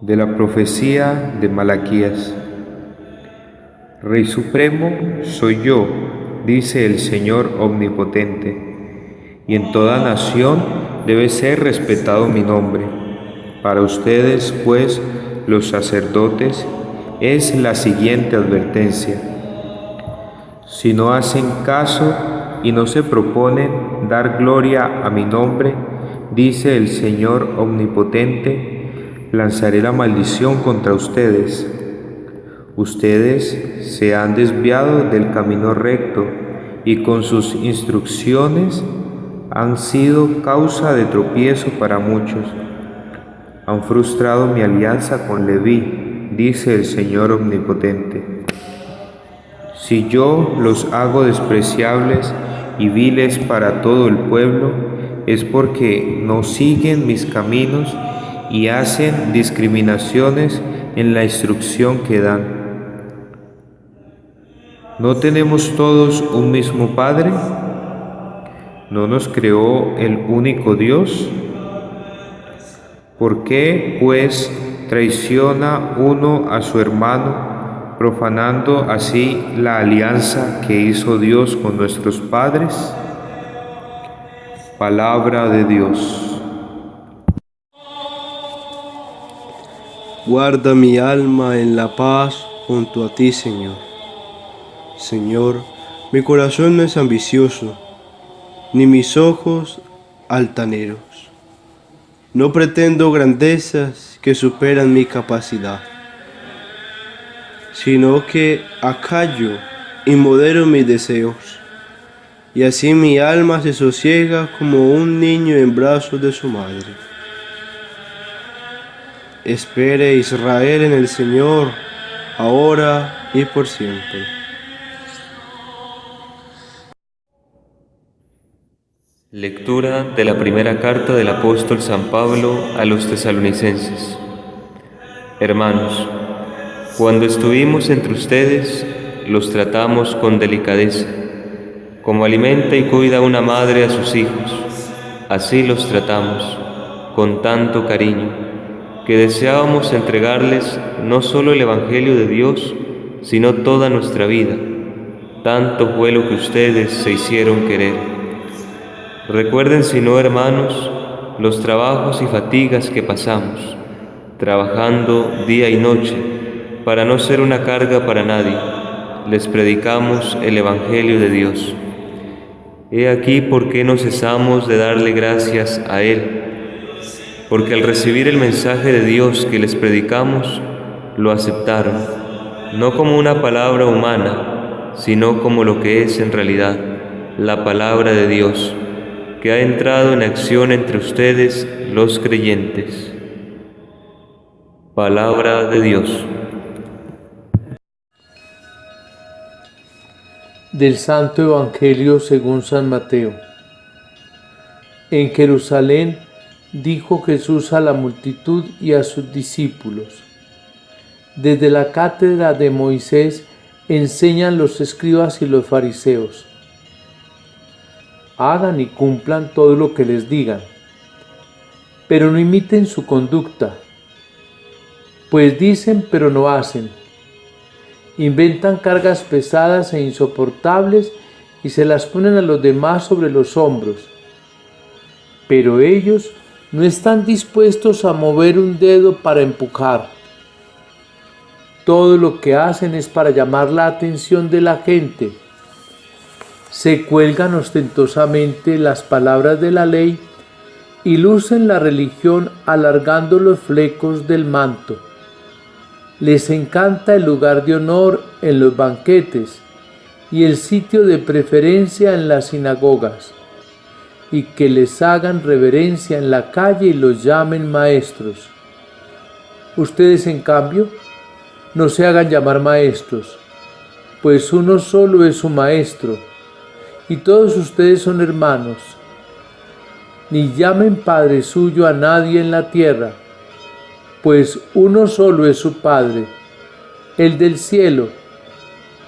De la profecía de Malaquías. Rey supremo soy yo, dice el Señor omnipotente, y en toda nación debe ser respetado mi nombre. Para ustedes, pues, los sacerdotes, es la siguiente advertencia. Si no hacen caso y no se proponen dar gloria a mi nombre, dice el Señor omnipotente, lanzaré la maldición contra ustedes. Ustedes se han desviado del camino recto y con sus instrucciones han sido causa de tropiezo para muchos. Han frustrado mi alianza con Leví, dice el Señor omnipotente. Si yo los hago despreciables y viles para todo el pueblo, es porque no siguen mis caminos y hacen discriminaciones en la instrucción que dan. ¿No tenemos todos un mismo Padre? ¿No nos creó el único Dios? ¿Por qué, pues, traiciona uno a su hermano, profanando así la alianza que hizo Dios con nuestros padres? Palabra de Dios. Guarda mi alma en la paz junto a ti, Señor. Señor, mi corazón no es ambicioso, ni mis ojos altaneros. No pretendo grandezas que superan mi capacidad, sino que acallo y modero mis deseos, y así mi alma se sosiega como un niño en brazos de su madre. Espere Israel en el Señor, ahora y por siempre. Lectura de la primera carta del apóstol San Pablo a los tesalonicenses. Hermanos, cuando estuvimos entre ustedes, los tratamos con delicadeza, como alimenta y cuida una madre a sus hijos. Así los tratamos, con tanto cariño, que deseábamos entregarles no solo el Evangelio de Dios, sino toda nuestra vida. Tanto fue lo que ustedes se hicieron querer. Recuerden, si no, hermanos, los trabajos y fatigas que pasamos, trabajando día y noche, para no ser una carga para nadie. Les predicamos el Evangelio de Dios. He aquí por qué no cesamos de darle gracias a Él, porque al recibir el mensaje de Dios que les predicamos, lo aceptaron, no como una palabra humana, sino como lo que es en realidad, la palabra de Dios, que ha entrado en acción entre ustedes, los creyentes. Palabra de Dios. Del Santo Evangelio según San Mateo. En Jerusalén dijo Jesús a la multitud y a sus discípulos: desde la cátedra de Moisés enseñan los escribas y los fariseos. Hagan y cumplan todo lo que les digan, pero no imiten su conducta, pues dicen pero no hacen. Inventan cargas pesadas e insoportables y se las ponen a los demás sobre los hombros, pero ellos no están dispuestos a mover un dedo para empujar. Todo lo que hacen es para llamar la atención de la gente. Se cuelgan ostentosamente las palabras de la ley y lucen la religión alargando los flecos del manto. Les encanta el lugar de honor en los banquetes y el sitio de preferencia en las sinagogas, y que les hagan reverencia en la calle y los llamen maestros. Ustedes, en cambio, no se hagan llamar maestros, pues uno solo es su maestro, y todos ustedes son hermanos. Ni llamen Padre suyo a nadie en la tierra, pues uno solo es su Padre, el del cielo.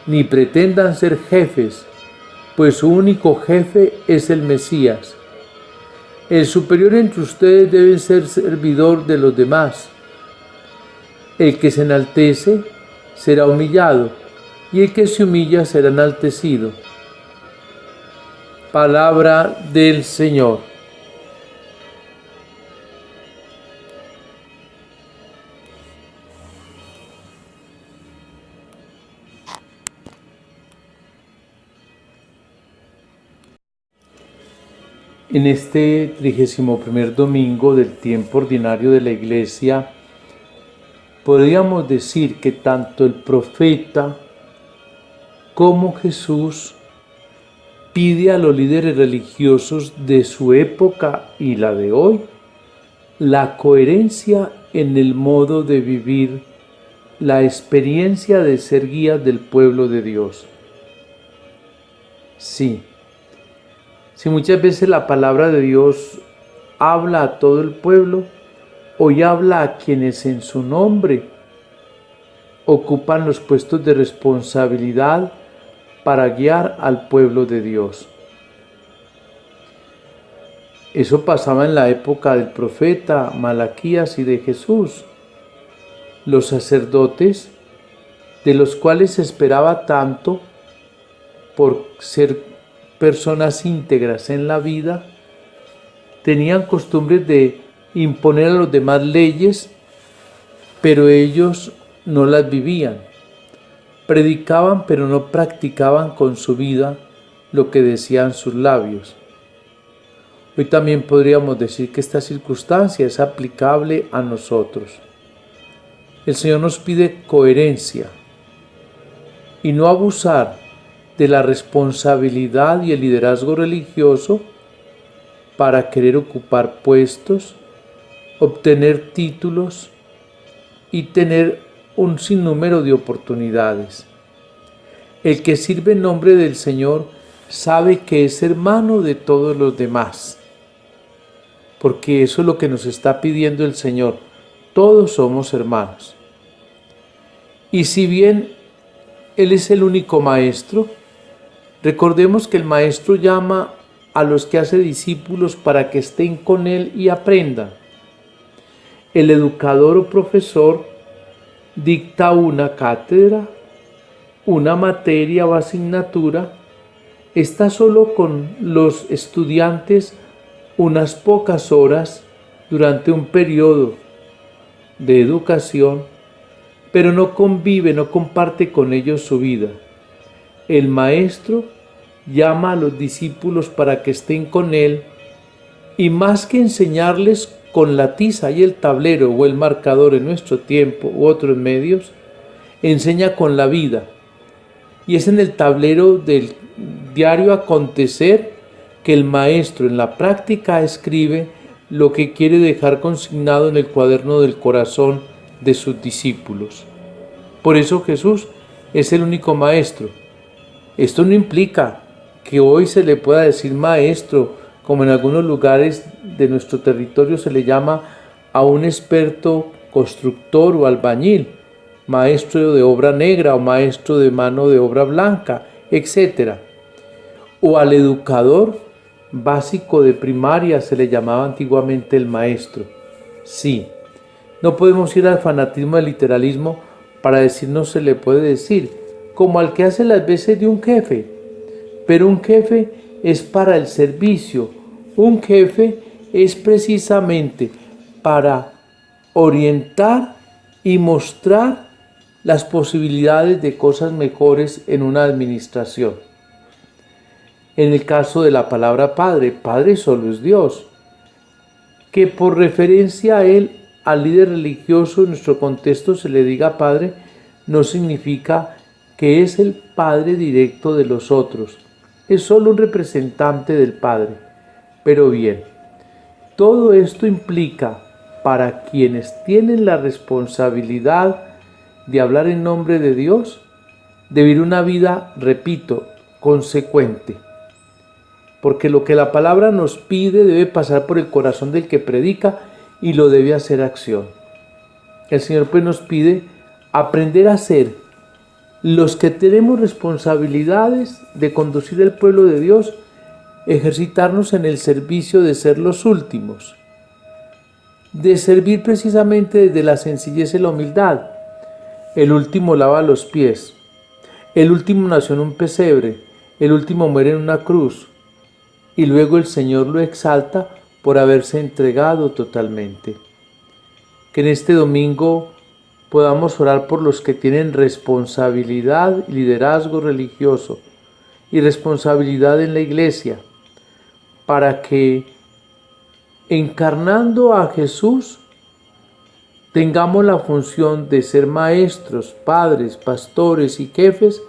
Ni pretendan ser jefes, pues su único jefe es el Mesías. El superior entre ustedes debe ser servidor de los demás. El que se enaltece será humillado, y el que se humilla será enaltecido. Palabra del Señor. En este 31º domingo del tiempo ordinario de la Iglesia, podríamos decir que tanto el profeta como Jesús pide a los líderes religiosos de su época y la de hoy la coherencia en el modo de vivir la experiencia de ser guías del pueblo de Dios. Sí, muchas veces la palabra de Dios habla a todo el pueblo, hoy habla a quienes en su nombre ocupan los puestos de responsabilidad para guiar al pueblo de Dios. Eso pasaba en la época del profeta Malaquías y de Jesús. Los sacerdotes, de los cuales se esperaba tanto por ser personas íntegras en la vida, tenían costumbres de imponer a los demás leyes, pero ellos no las vivían. Predicaban, pero no practicaban con su vida lo que decían sus labios. Hoy también podríamos decir que esta circunstancia es aplicable a nosotros. El Señor nos pide coherencia y no abusar de la responsabilidad y el liderazgo religioso para querer ocupar puestos, obtener títulos y tener un sinnúmero de oportunidades. El que sirve en nombre del Señor sabe que es hermano de todos los demás, porque eso es lo que nos está pidiendo el Señor. Todos somos hermanos. Y si bien Él es el único maestro, recordemos que el maestro llama a los que hace discípulos para que estén con Él y aprendan. El educador o profesor dicta una cátedra, una materia o asignatura, está solo con los estudiantes unas pocas horas durante un periodo de educación, pero no convive, no comparte con ellos su vida. El maestro llama a los discípulos para que estén con él y más que enseñarles con la tiza y el tablero o el marcador en nuestro tiempo u otros medios, enseña con la vida. Y es en el tablero del diario acontecer que el maestro en la práctica escribe lo que quiere dejar consignado en el cuaderno del corazón de sus discípulos. Por eso Jesús es el único maestro. Esto no implica que hoy se le pueda decir maestro, como en algunos lugares de nuestro territorio se le llama a un experto constructor o albañil, maestro de obra negra o maestro de mano de obra blanca, etc. O al educador básico de primaria se le llamaba antiguamente el maestro. Sí, no podemos ir al fanatismo del literalismo para decir no se le puede decir, como al que hace las veces de un jefe, pero un jefe es para el servicio, un jefe es precisamente para orientar y mostrar las posibilidades de cosas mejores en una administración. En el caso de la palabra Padre, Padre solo es Dios, que por referencia a Él, al líder religioso en nuestro contexto se le diga Padre, no significa que es el Padre directo de los otros, es solo un representante del Padre. Pero bien, todo esto implica para quienes tienen la responsabilidad de hablar en nombre de Dios, de vivir una vida, repito, consecuente. Porque lo que la palabra nos pide debe pasar por el corazón del que predica y lo debe hacer acción. El Señor pues nos pide aprender a ser los que tenemos responsabilidades de conducir el pueblo de Dios, ejercitarnos en el servicio de ser los últimos. de servir precisamente desde la sencillez y la humildad. El último lava los pies, el último nació en un pesebre, el último muere en una cruz, y luego el Señor lo exalta por haberse entregado totalmente. Que en este domingo podamos orar por los que tienen responsabilidad y liderazgo religioso y responsabilidad en la Iglesia, para que encarnando a Jesús tengamos la función de ser maestros, padres, pastores y jefes,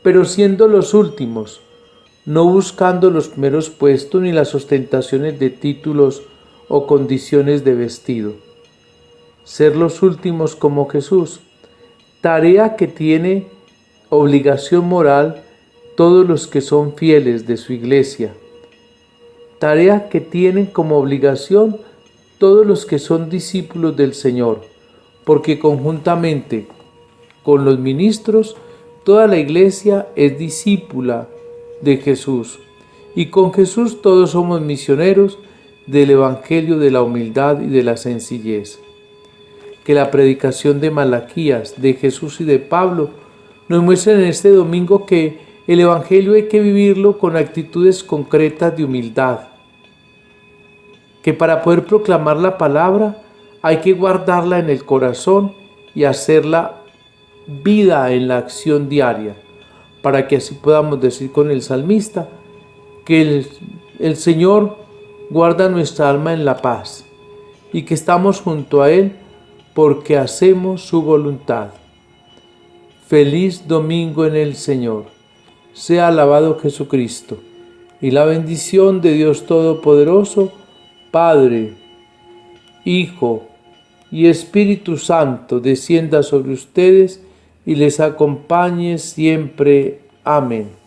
pero siendo los últimos, no buscando los primeros puestos ni las ostentaciones de títulos o condiciones de vestido. Ser los últimos como Jesús, tarea que tiene obligación moral todos los que son fieles de su Iglesia, tarea que tienen como obligación todos los que son discípulos del Señor, porque conjuntamente con los ministros, toda la Iglesia es discípula de Jesús, y con Jesús todos somos misioneros del Evangelio de la humildad y de la sencillez. Que la predicación de Malaquías, de Jesús y de Pablo nos muestren en este domingo que el Evangelio hay que vivirlo con actitudes concretas de humildad, que para poder proclamar la palabra hay que guardarla en el corazón y hacerla vida en la acción diaria, para que así podamos decir con el salmista que el Señor guarda nuestra alma en la paz y que estamos junto a Él porque hacemos su voluntad. Feliz domingo en el Señor. Sea alabado Jesucristo. Y la bendición de Dios Todopoderoso, Padre, Hijo y Espíritu Santo, descienda sobre ustedes y les acompañe siempre. Amén.